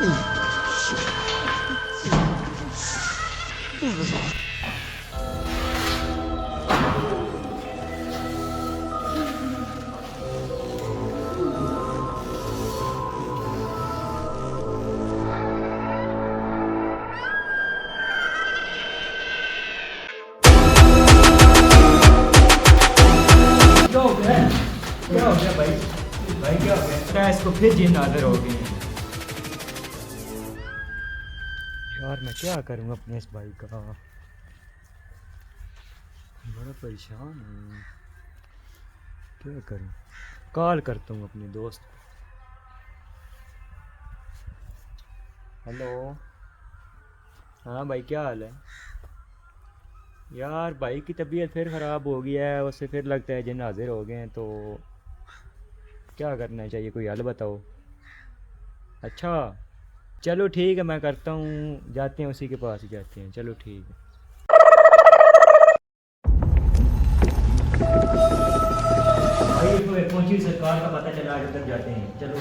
क्या हो गया भाई? भाई क्या हो गया? इसको फिर जिन नाज़र हो गए। यार मैं क्या करूँ अपने इस भाई का, बड़ा परेशान हूँ। क्या करूँ? कॉल करता हूँ अपने दोस्त को। हेलो, हाँ भाई क्या हाल है? यार भाई की तबीयत फिर ख़राब हो गई है, उससे फिर लगता है जिन हाजिर हो गए हैं, तो क्या करना चाहिए, कोई हल बताओ। अच्छा चलो ठीक है, मैं करता हूँ, जाते हैं उसी के पास ही जाते हैं, चलो ठीक है। भाई तो पहुंची सरकार का पता चला, आगे तक जाते हैं, चलो।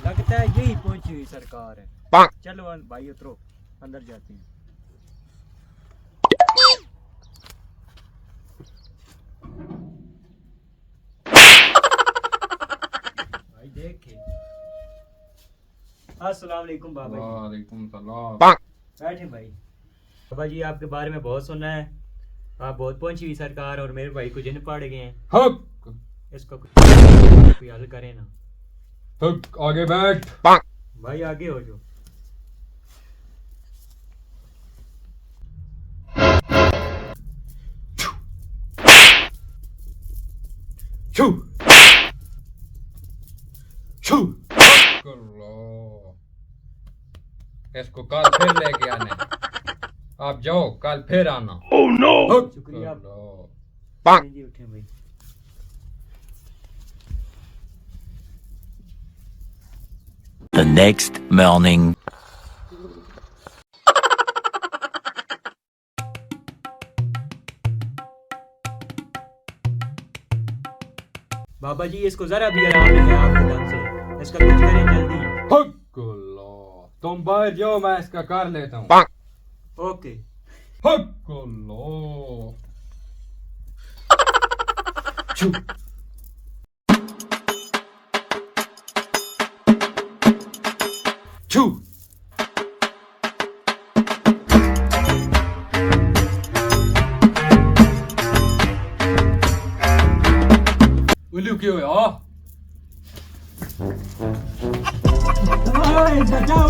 लगता है यही पहुंची हुई सरकार है। चलो भाई उतरो, अंदर जाते हैं। भाई देखे। अस्सलाम वालेकुम बाबा जी। वालेकुम सलाम। बैठे भाई। बाबा जी आपके बारे में बहुत सुना है, आप बहुत पहुंची हुई सरकार, और मेरे भाई को जिन पड़ गए हैं। हक इसका कोई हल करे ना। हक आगे बैठ। भाई आगे हो जो। छू छू। इसको कल फिर लेके आने, आप जाओ कल फिर आना। Oh no. शुक्रिया जी, उठे भाई। The next morning. बाबा जी इसको जरा भी आराम नहीं है आपके दम से, इसका कुछ करें जल्दी। हक अल्लाह, तुम बाहर जाओ, मैं इसका कर लेता हूँ। ओके। हक अल्लाह। छू छू। उल्लू क्यों है? बचाओ